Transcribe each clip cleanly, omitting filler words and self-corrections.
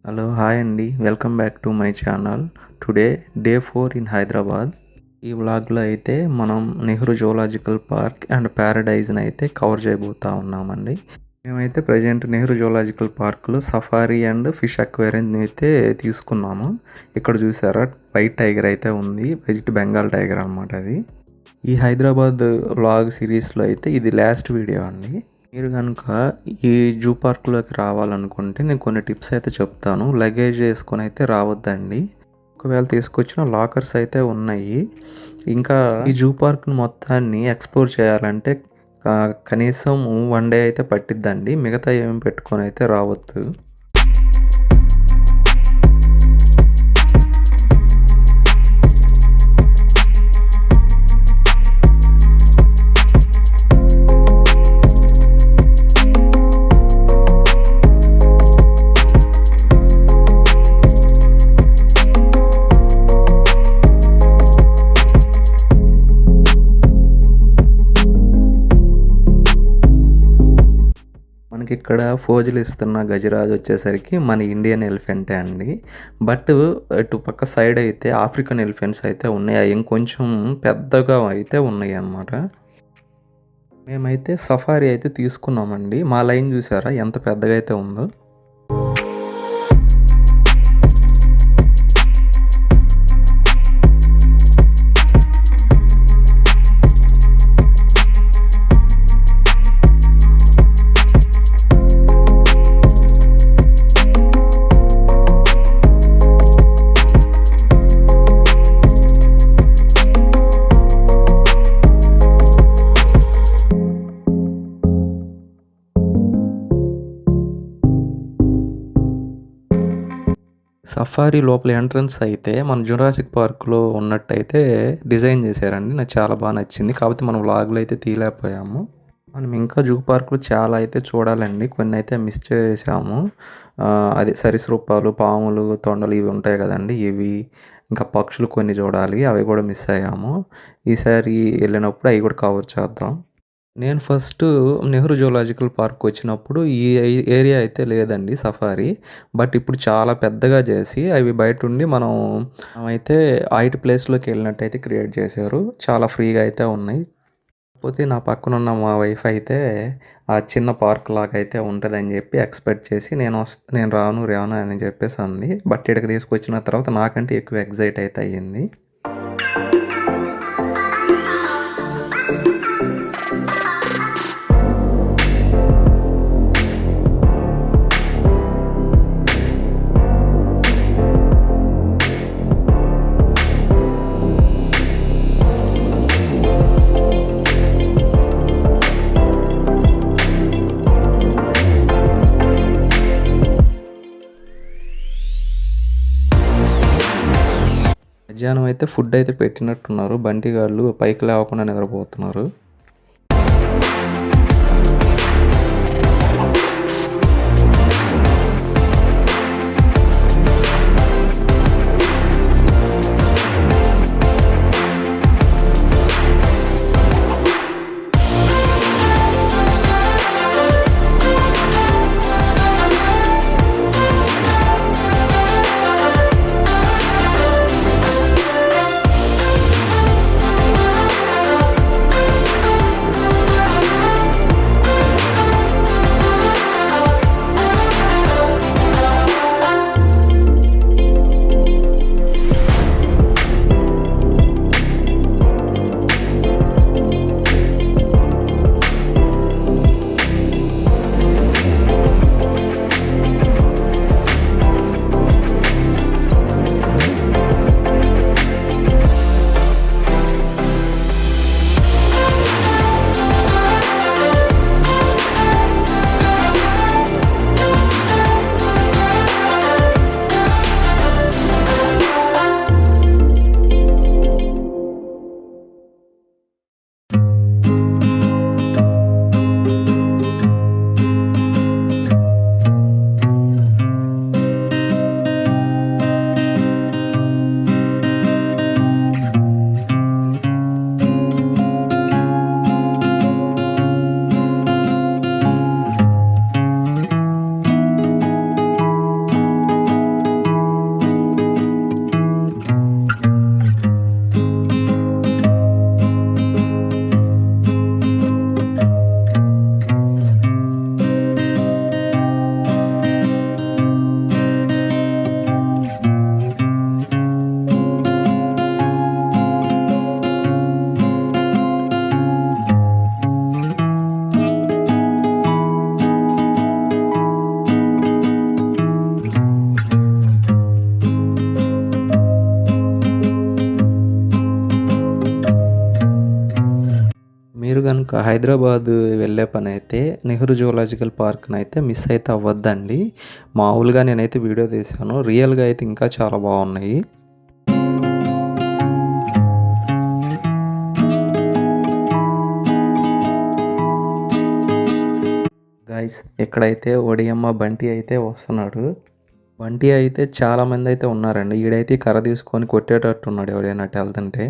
Hello hi అండి, welcome back to my channel. Today day 4 in Hyderabad. ఈ వ్లాగ్లో అయితే మనం నెహ్రూ జూలాజికల్ పార్క్ అండ్ ప్యారడైజ్ని అయితే కవర్ చేయబోతా ఉన్నామండి. మేమైతే ప్రజెంట్ నెహ్రూ జూలాజికల్ పార్క్లో సఫారీ అండ్ ఫిష్ అక్వేరియం అయితే తీసుకున్నాము. ఇక్కడ చూసారా వైట్ టైగర్ అయితే ఉంది, వెజిట్ బెంగాల్ టైగర్ అనమాట. అది ఈ హైదరాబాద్ వ్లాగ్ సిరీస్లో అయితే ఇది లాస్ట్ వీడియో అండి. మీరు కనుక ఈ జూ పార్క్లోకి రావాలనుకుంటే నేను కొన్ని టిప్స్ అయితే చెప్తాను. లగేజ్ వేసుకొని అయితే రావద్దండి. ఒకవేళ తీసుకొచ్చిన లాకర్స్ అయితే ఉన్నాయి. ఇంకా ఈ జూ పార్క్ను మొత్తాన్ని ఎక్స్ప్లోర్ చేయాలంటే కనీసం 1 డే అయితే పట్టిద్దండి. మిగతా ఏమి పెట్టుకొని అయితే రావద్దు. ఇక్కడ ఫోజులు ఇస్తున్న గజరాజు వచ్చేసరికి మన ఇండియన్ ఎలిఫెంటే అండి. బట్ ఇటు పక్క సైడ్ అయితే ఆఫ్రికన్ ఎలిఫెంట్స్ అయితే ఉన్నాయి. అవి ఇంకొంచెం పెద్దగా అయితే ఉన్నాయి అన్నమాట. మేమైతే సఫారీ అయితే తీసుకున్నామండి. మా లైన్ చూసారా ఎంత పెద్దగా అయితే ఉందో. సఫారీ లోపల ఎంట్రన్స్ అయితే మన జురాసిక్ పార్క్లో ఉన్నట్టయితే డిజైన్ చేశారండి. నాకు చాలా బాగా నచ్చింది. కాకపోతే మనం వ్లాగ్లో అయితే తీయలేకపోయాము. మనం ఇంకా జూ పార్క్లో చాలా అయితే చూడాలండి. కొన్ని అయితే మిస్ చేసాము. అదే సరీసృపాలు, పాములు, తొండలు ఇవి ఉంటాయి కదండి, ఇవి ఇంకా పక్షులు కొన్ని చూడాలి. అవి కూడా మిస్ అయ్యాము. ఈసారి వెళ్ళినప్పుడు అవి కూడా కవర్ చేద్దాం. నేను ఫస్ట్ నెహ్రూ జూలాజికల్ పార్క్ వచ్చినప్పుడు ఈ ఏరియా అయితే లేదండి సఫారీ. బట్ ఇప్పుడు చాలా పెద్దగా చేసి అవి బయట ఉండి మనమైతే ఐటీ ప్లేస్లోకి వెళ్ళినట్టయితే క్రియేట్ చేశారు. చాలా ఫ్రీగా అయితే ఉన్నాయి. కాకపోతే నా పక్కన ఉన్న మా వైఫ్ అయితే ఆ చిన్న పార్క్ లాగా అయితే ఉంటుందని చెప్పి ఎక్స్పెక్ట్ చేసి నేను రాను అని చెప్పేసి అంది. బట్ ఇక్కడికి తీసుకొచ్చిన తర్వాత నాకంటే ఎక్కువ ఎగ్జైట్ అయితే అయ్యింది. మధ్యాహ్నం అయితే ఫుడ్ అయితే పెట్టినట్టున్నారు. బంటిగాళ్ళు పైకి లేవకుండా నిద్రపోతున్నారు. గనుక హైదరాబాద్ వెళ్ళే పనైతే నెహ్రూ జూలాజికల్ పార్క్‌నైతే మిస్ అయితే అవ్వద్దండి. మామూలుగా నేనైతే వీడియో తీశాను. రియల్‌గా అయితే ఇంకా చాలా బాగున్నాయి. గైస్ ఇక్కడైతే ఒడియమ్మ బంటి అయితే వస్తున్నాడు. బంటి అయితే చాలామంది అయితే ఉన్నారండి. ఈడైతే కర్ర తీసుకొని కొట్టేటట్టున్నాడు ఎవడైనా అటు వెళ్తుంటే.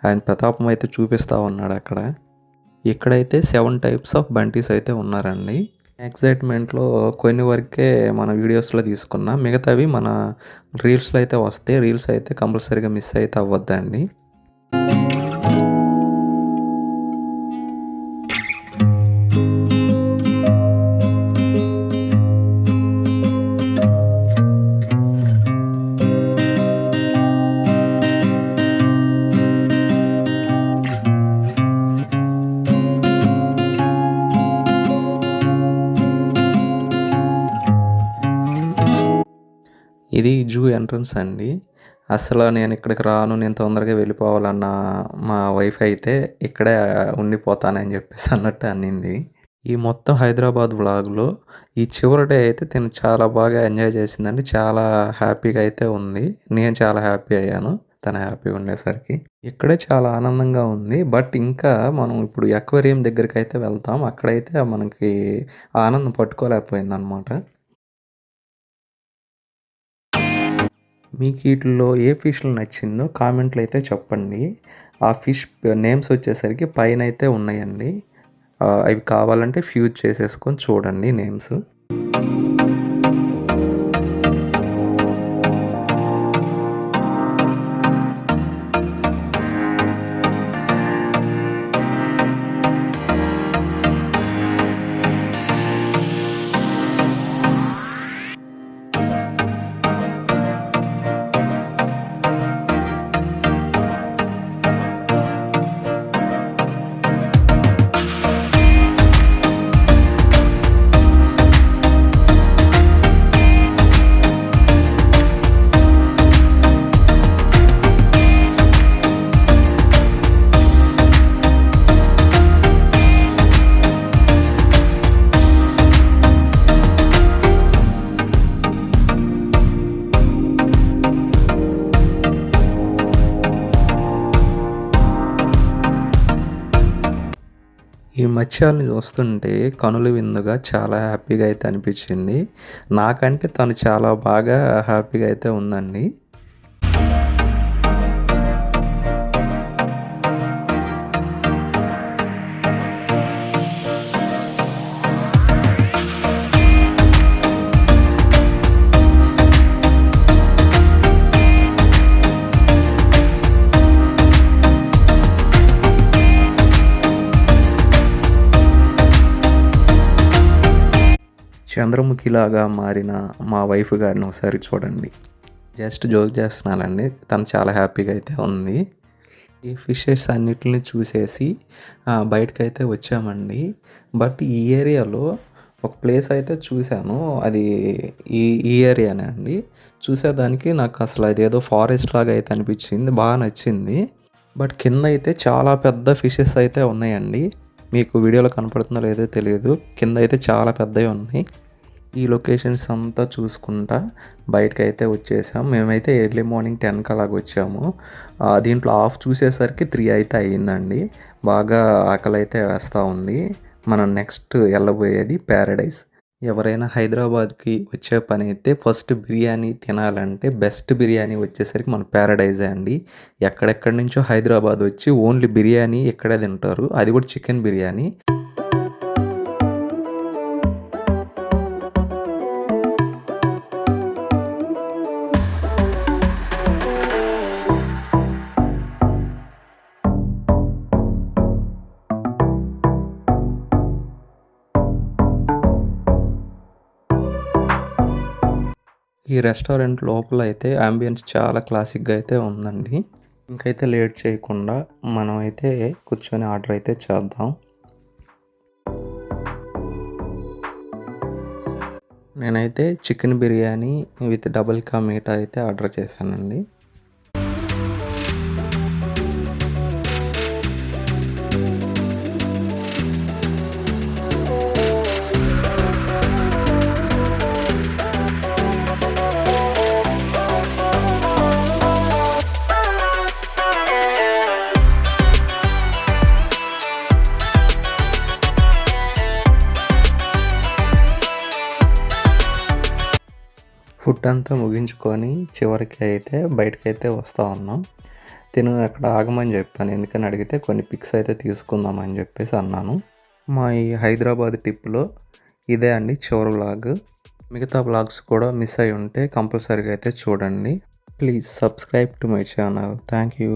ఆయన ప్రతాపం అయితే చూపిస్తా ఉన్నాడు అక్కడ. ఇక్కడైతే 7 టైప్స్ ఆఫ్ బంటీస్ అయితే ఉన్నారండి. ఎక్సైట్మెంట్‌లో కొన్ని వరకే మన వీడియోస్‌లో తీసుకున్నా. మిగతావి మన రీల్స్‌లో అయితే వస్తాయి. రీల్స్ అయితే కంపల్సరీగా మిస్ అయితే అవ్వద్దండి. ఇది జూ ఎంట్రన్స్ అండి. అసలు నేను ఇక్కడికి రాను, నేను తొందరగా వెళ్ళిపోవాలన్న మా వైఫ్ అయితే ఇక్కడే ఉండిపోతానని చెప్పేసి అన్నట్టు అనింది. ఈ మొత్తం హైదరాబాద్ వ్లాగ్‌లో ఈ చివరి డే అయితే తిను చాలా బాగా ఎంజాయ్ చేసిందండి. చాలా హ్యాపీగా అయితే ఉంది. నేను చాలా హ్యాపీ అయ్యాను. తను హ్యాపీగా ఉండేసరికి. ఇక్కడే చాలా ఆనందంగా ఉంది. బట్ ఇంకా మనం ఇప్పుడు అక్వేరియం దగ్గరికైతే వెళ్తాం. అక్కడైతే మనకి ఆనందం పట్టుకోలేకపోయిందనమాట. మీకు ఈటిల్లో ఏ ఫిష్‌లు నచ్చిందో కామెంట్‌లో అయితే చెప్పండి. ఆ ఫిష్ నేమ్స్ వచ్చేసరికి పైనైతే ఉన్నాయండి. అవి కావాలంటే ఫ్యూజ్ చేసేసుకొని చూడండి నేమ్స్. ఈ మత్స్యాలను చూస్తుంటే కనుల విందుగా చాలా హ్యాపీగా అయితే అనిపించింది. నాకంటే తను చాలా బాగా హ్యాపీగా అయితే ఉందండి. చంద్రముఖిలాగా మారిన మా వైఫ్ గారిని ఒకసారి చూడండి. జస్ట్ జోక్ చేస్తున్నానండి. తను చాలా హ్యాపీగా అయితే ఉంది. ఈ ఫిషెస్ అన్నిటిని చూసేసి బయటకైతే వచ్చామండి. బట్ ఈ ఏరియాలో ఒక ప్లేస్ అయితే చూశాను. అది ఈ ఈ ఏరియానే అండి. చూసేదానికి నాకు అసలు అదేదో ఫారెస్ట్ లాగా అయితే అనిపించింది. బాగా నచ్చింది. బట్ కింద అయితే చాలా పెద్ద ఫిషెస్ అయితే ఉన్నాయండి. మీకు వీడియోలో కనపడుతుందో లేదో తెలియదు. కింద అయితే చాలా పెద్దవి ఉన్నాయి. ఈ లొకేషన్స్ అంతా చూసుకుంటా బయటకైతే వచ్చేసాం. మేమైతే ఎర్లీ మార్నింగ్ 10కి అలాగ వచ్చాము. దీంట్లో ఆఫ్ చూసేసరికి 3 అయితే అయ్యిందండి. బాగా ఆకలి అయితే వేస్తూ ఉంది. మనం నెక్స్ట్ వెళ్ళబోయేది ప్యారడైజ్. ఎవరైనా హైదరాబాద్కి వచ్చే పని అయితే ఫస్ట్ బిర్యానీ తినాలంటే బెస్ట్ బిర్యానీ వచ్చేసరికి మన ప్యారడైజే అండి. ఎక్కడెక్కడి నుంచో హైదరాబాద్ వచ్చి ఓన్లీ బిర్యానీ ఇక్కడే తింటారు. అది కూడా చికెన్ బిర్యానీ. ఈ రెస్టారెంట్ లోపల అయితే యాంబియన్స్ చాలా క్లాసిక్‌గా అయితే ఉందండి. ఇంకైతే లేట్ చేయకుండా మనం అయితే కూర్చొని ఆర్డర్ అయితే చేద్దాం. నేనైతే chicken biryani with double ka meetha అయితే ఆర్డర్ చేశానండి. అంతా ముగించుకొని చివరికి అయితే బయటకైతే వస్తూ ఉన్నాం. తిను అక్కడ ఆగమని చెప్పాను. ఎందుకని అడిగితే కొన్ని పిక్స్ అయితే తీసుకుందాం అని చెప్పేసి అన్నాను. మా ఈ హైదరాబాద్ ట్రిప్‌లో ఇదే అండి చివరి వ్లాగ్. మిగతా వ్లాగ్స్ కూడా మిస్ అయ్యి ఉంటే కంపల్సరీగా అయితే చూడండి. Please subscribe to my channel. Thank you.